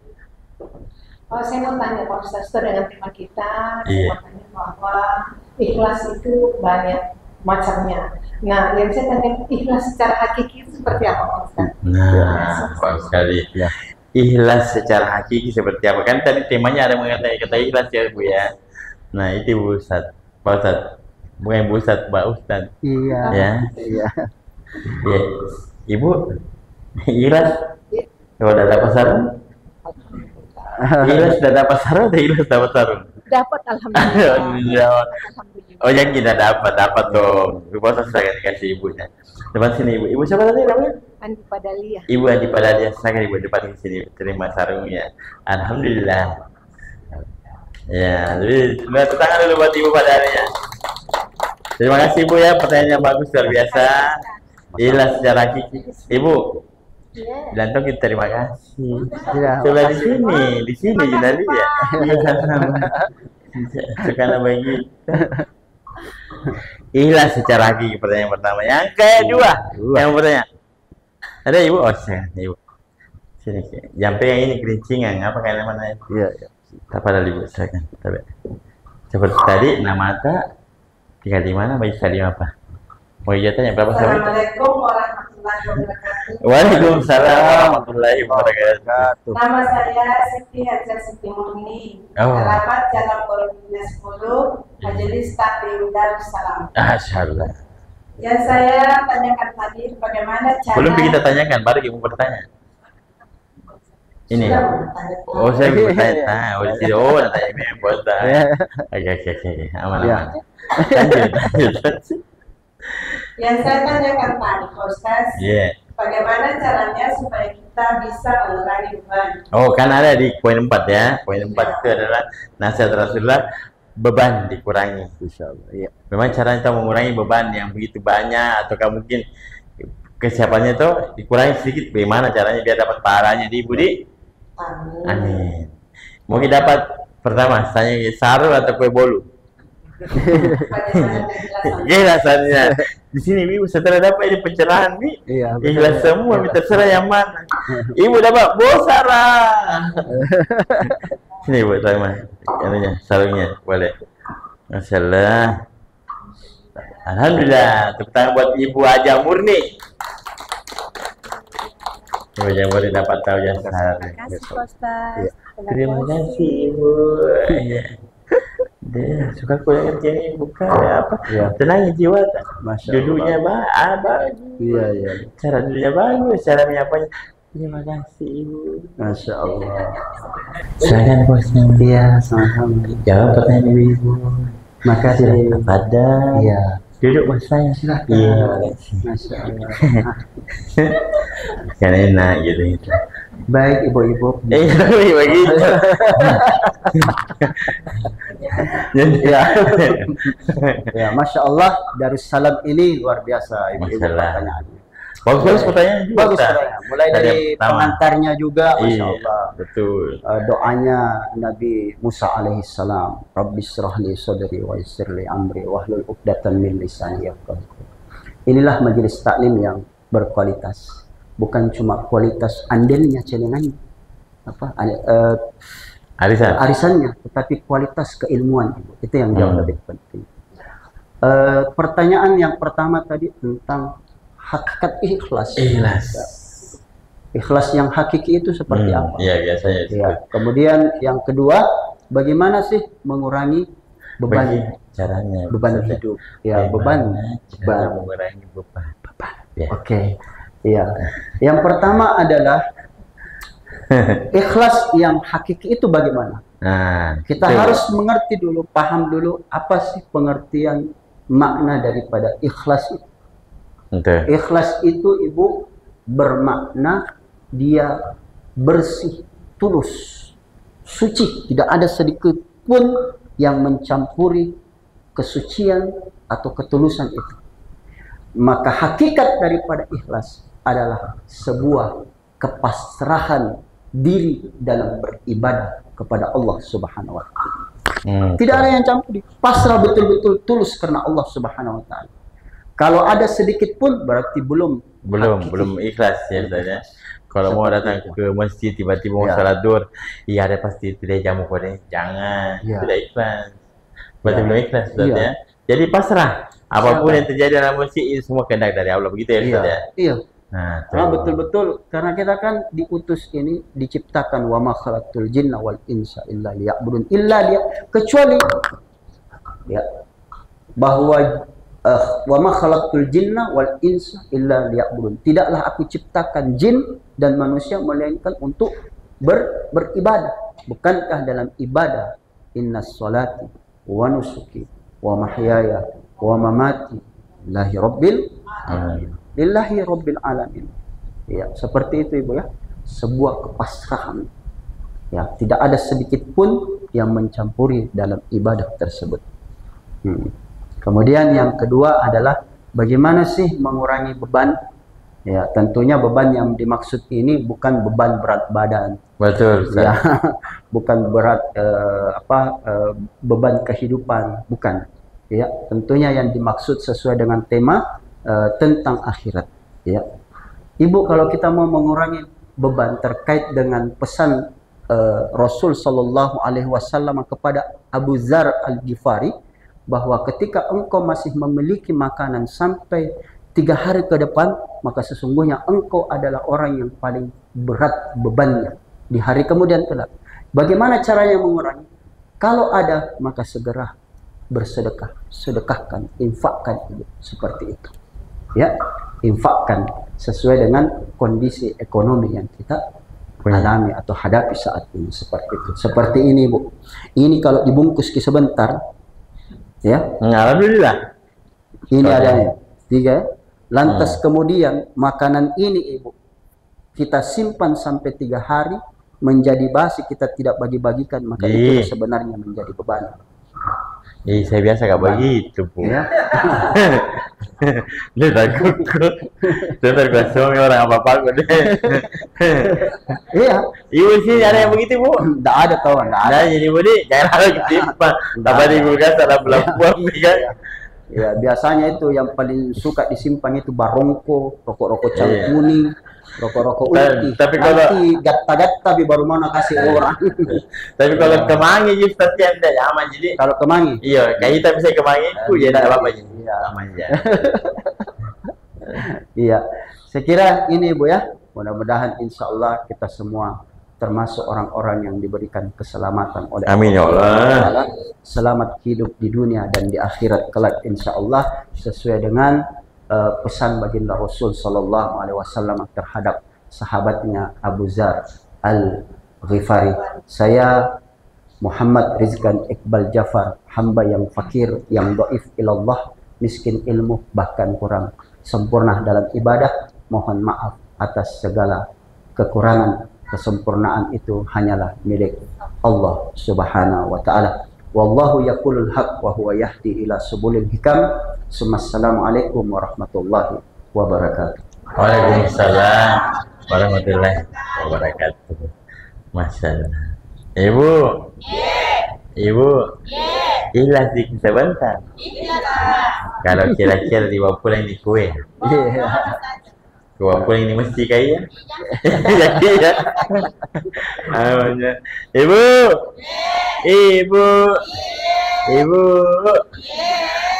Oh, saya mau tanya Pak Ustaz, dengan tema kita, Iya. saya mau tanya bahwa ikhlas itu banyak macamnya. Nah, yang saya tanya ikhlas secara hakiki itu seperti apa Pak Ustaz? Nah, bagus sekali. Ya. Ikhlas secara hakiki seperti apa? Kan tadi temanya ada mengatakan kata ikhlas ya Bu ya. Nah, itu Bu Ustaz. Pak Ustaz. Bukan Bu Ustaz, Pak Ustaz. Iya. Ya. Iya. Ya. Ibu ikhlas. Kalau ada dapat sarung? Ikhlas sudah dapat sarung atau ikhlas dapat sarung? Dapat alhamdulillah. Alhamdulillah. Oh, yang kita dapat dong. Ibu Ustaz saya kasih ibunya. Depan sini Ibu. Ibu siapa tadi namanya? Andi Padalia. Ibu Andi Padalia, silakan Ibu depan sini terima sarungnya. Alhamdulillah. Ya, jadi tepuk tangan dulu buat Ibu Padalia. Terima kasih Ibu ya, pertanyaannya bagus luar biasa. Ikhlas secara hakiki. Ibu, Iya. bilang kita terima kasih. Ya, Coba di sini jadi ya. Sekarang bagi. Ikhlas secara hakiki pertanyaan pertama. Yang kedua, yang bertanya. Ada Ibu? Oh, saya Ibu. Sini. Jampe yang ini kerincingan, apa kayak namanya? Iya. Tak pada Ibu, silakan. Tapi seperti tadi nama Ata tinggal di mana? Bagi salim apa? Mau tanya berapa suami? Assalamualaikum warahmatullahi wabarakatuh. Waalaikumsalam warahmatullahi wabarakatuh. Nama saya Siti Hajar Siti Murni. Oh. Alamat Jalan Borobina 10, Majelis Taklim Darussalam. Asyaallah. Yang saya tanyakan tadi, bagaimana cara... Belum kita tanyakan, baru Ibu bertanya. Ini. Sudah bertanya. Oh, saya mau bertanya. Oh, di sini. Oh, tanya ini buat tanya. Oke. Aman. Ya. Lanjut. Yang saya tanyakan tadi, Pak Ustaz, Iya. bagaimana caranya supaya kita bisa mengurangi beban? Oh, kan ada di poin 4 ya. Poin 4 itu adalah nasihat Rasulullah, beban dikurangi. Insyaallah. Iya. Memang cara kita mengurangi beban yang begitu banyak atau mungkin kesiapannya itu dikurangi sedikit. Bagaimana caranya biar dapat pahalanya di Budi? Amin. Amin. Mungkin dapat pertama, tanya sarung atau kue bolu? Bagaimana penjelasan? Jelasannya di sini Ibu setelah dapat ini pencerahan nih. Iya. Ikhlas semua, minta terserah yang mana. Ibu dapat bosara. Sini Ibu, terima. Anunya, sarungnya boleh. Masyaallah. Alhamdulillah. Tepuk tangan buat Ibu Haja Murni. Ibu Haja Murni dapat tahu yang salah. Terima kasih, Pak Ustaz. Terima kasih Ibu. Ya. Dia suka kuliah ini bukan apa? Ya. Tenang jiwa. Masya Duduknya Allah. bagus. Iya. Cara duduknya bagus, cara menyapanya. Terima kasih Ibu. Masya Allah. Silakan bosnya. Iya, sama-sama. Jawab pertanyaan Ibu. Makasih. Pada. Iya. Duduk bos saya. Silakan. Iya. Masya Allah. Kan enak gitu. Baik, ibu-ibu. Tapi begitu. Ya. Ya, Masya Allah, Darussalam ini luar biasa ibu-ibu Masalah. pertanyaannya. Bagus pertanyaan juga. Bagus pertanyaan. Mulai Tadi dari yang pertama. pengantarnya juga, Masya Iya, Allah. betul. Doanya Nabi Musa alaihissalam, Rabbi syrahli sadri wa yassirli amri wahlul 'uqdatam min lisani yafqahu. Inilah majelis taklim yang berkualitas. bukan cuma kualitas andelnya, celengannya, arisannya, tetapi kualitas keilmuan, Ibu. Itu yang jauh lebih penting. Pertanyaan yang pertama tadi tentang hakikat ikhlas. Ikhlas yang hakiki itu seperti apa? Iya, biasanya. Ya. Kemudian yang kedua, bagaimana sih mengurangi beban caranya? Beban hidup. Ya, beban. Mengurangi beban. Ya. Oke. Iya. Yang pertama adalah ikhlas yang hakiki itu bagaimana? Nah, kita harus mengerti dulu, paham dulu apa sih pengertian makna daripada ikhlas itu. Ikhlas itu, Ibu, bermakna dia bersih, tulus, suci, tidak ada sedikit pun yang mencampuri kesucian atau ketulusan itu. Maka hakikat daripada ikhlas adalah sebuah kepasrahan diri dalam beribadah kepada Allah Subhanahu wa taala. Tidak ada yang campur, pasrah betul-betul tulus karena Allah Subhanahu wa taala. Kalau ada sedikit pun berarti belum ikhlas ya, Ustaz ya. Kalau mau datang ke masjid tiba-tiba mau salat zuhur, iya ada pasti tidak jamu kode. Jangan, tidak ikhlas. Berarti belum ikhlas, Ustaz ya. Jadi pasrah. Apapun yang terjadi dalam masjid itu semua kehendak dari Allah, begitu ya, Ustaz ya? Iya. Nah, betul-betul karena kita kan diutus ini, diciptakan wa ma khalaqtul jinna wal insa illa liya'budun, kecuali ya bahwa wa ma khalaqtul jinna wal insa illa liya'budun. Tidaklah aku ciptakan jin dan manusia melainkan untuk beribadah. Bukankah dalam ibadah innas salati wa nusuki wa mahyaya wa mamati lillahi rabbil alamin. Lillahi rabbil alamin. Ya, seperti itu, Ibu ya. Sebuah kepasrahan. Ya, tidak ada sedikit pun yang mencampuri dalam ibadah tersebut. Kemudian yang kedua adalah bagaimana sih mengurangi beban? Ya, tentunya beban yang dimaksud ini bukan beban berat badan. Betul, Ustaz. Ya, bukan berat beban kehidupan, bukan. Ya, tentunya yang dimaksud sesuai dengan tema tentang akhirat. Ya, Ibu, kalau kita mau mengurangi beban terkait dengan pesan Rasul Shallallahu Alaihi Wasallam kepada Abu Dzar Al-Ghifari, bahwa ketika engkau masih memiliki makanan sampai 3 hari ke depan, maka sesungguhnya engkau adalah orang yang paling berat bebannya di hari kemudian kelak. Bagaimana caranya mengurangi? Kalau ada, maka segera bersedekah, sedekahkan, infakkan, Ibu, seperti itu. Ya, infakkan sesuai dengan kondisi ekonomi yang kita alami atau hadapi saat ini, seperti itu. Seperti ini, Bu. Ini kalau dibungkus sebentar, ya. Alhamdulillah. Ini adanya 3. Lantas kemudian makanan ini, Ibu, kita simpan sampai 3 hari menjadi basi, kita tidak bagi-bagikan, maka itu sebenarnya menjadi beban. Saya biasa gak begitu, Bu. Ya. Dia takut. Saya terkelas suami orang apa-apa kok deh. Iya. Ibu sih ada yang begitu, Bu? Tidak ada, kawan. Tidak ada. Jadi Bu, jangan harus disimpan. Tapi di kulkas ada buang kan? Ya, biasanya itu yang paling suka disimpan itu barongko, rokok-rokok cal kuning, rokok-rokok uti. Tapi kalau nanti gatta-gatta baru mana kasih orang. Tapi kalau kemangi justru tidak aman. Jadi kalau kemangi, iya, kayak kita bisa kemangi, ya tidak apa-apa. Iya, aman ya. Iya, saya kira ini, Bu ya. Mudah-mudahan insya Allah kita semua termasuk orang-orang yang diberikan keselamatan oleh Amin ya Allah. Selamat hidup di dunia dan di akhirat kelak insya Allah, sesuai dengan pesan baginda Rasul Sallallahu Alaihi Wasallam terhadap sahabatnya Abu Dzar Al-Ghifari. Saya Muhammad Rizkan Iqbal Jafar, hamba yang fakir, yang dhaif ilallah, miskin ilmu, bahkan kurang sempurna dalam ibadah. Mohon maaf atas segala kekurangan. Kesempurnaan itu hanyalah milik Allah Subhanahu wa taala. Wallahu yaqulul haq wa huwa yahdi ila subulil hikam. Assalamualaikum warahmatullahi wabarakatuh. Waalaikumsalam warahmatullahi wabarakatuh. Masyaallah. Ibu. Ibu. Ikhlas dikit sebentar. Kalau kira-kira 50 ini kue. Walaupun ini mesti kaya. Jadi ya. Namanya. Ibu. Ibu. Ibu.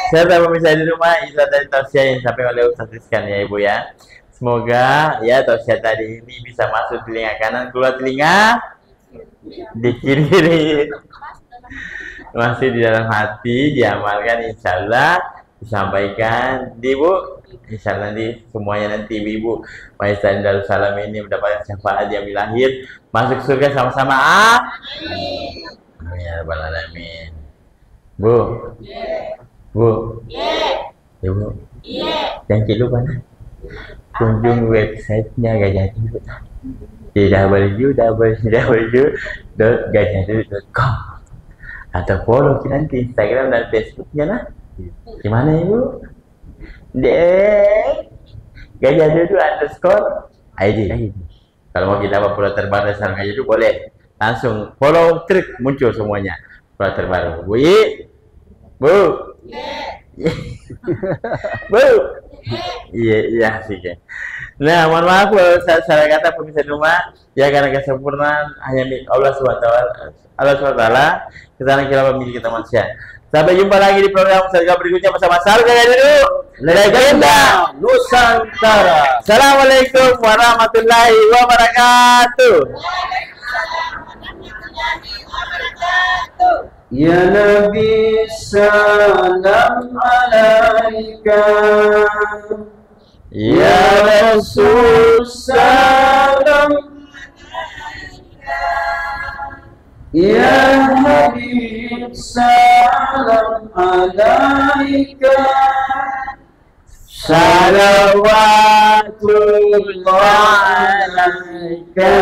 Serta pemirsa di rumah, itu tadi tausiah yang disampaikan oleh Ustaz Rizkan ya Ibu ya. Semoga ya tausiah tadi ini bisa masuk telinga kanan, keluar telinga di kiri. Masih di dalam hati, diamalkan insya Allah, disampaikan di Ibu. Insya Allah nanti semuanya nanti ibu Maestari Darussalam ini mendapatkan syafaat yang lahir, masuk surga sama-sama. Amin. Amin ya rabbal alamin. Bu. Bu. Ibu. Jangan lupa kunjung websitenya Gajahdu. Di www.gajahdu.com atau follow nanti Instagram dan Facebooknya lah. Gimana Ibu? Gajahdu _ID. Kalau mau kita apa pulau terbaru sama Gajahdu boleh langsung follow, trik muncul semuanya pulau terbaru. Bu, Bu, Bu, iya sih. Nah, mohon maaf kalau saya kata pemirsa di rumah ya, karena kesempurnaan hanya milik Allah SWT. Kesalahan kita memiliki kita manusia. Sampai jumpa lagi di program Sarga berikutnya bersama Sarga Gajahdu, legenda Nusantara. Assalamualaikum warahmatullahi wabarakatuh. Ya Nabi salam alaika, Ya Rasul salam, Ya Habib salam alaika, salawatullah alaika,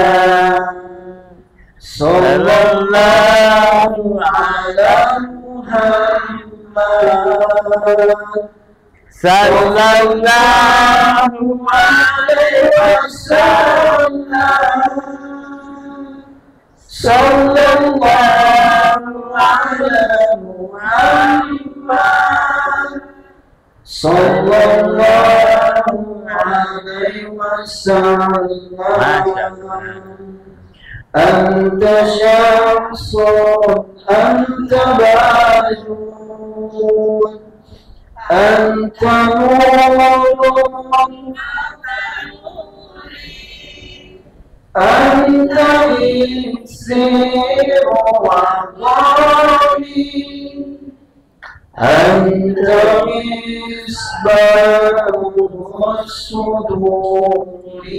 sallallahu ala Muhammad, sallallahu alaihi wasallam, sallallahu ala Muhammad, sallallahu alaihi wasallam. Anta syamsun, anta badrun, anta nurun, anta iksir wa dhani, anta misbah suduri.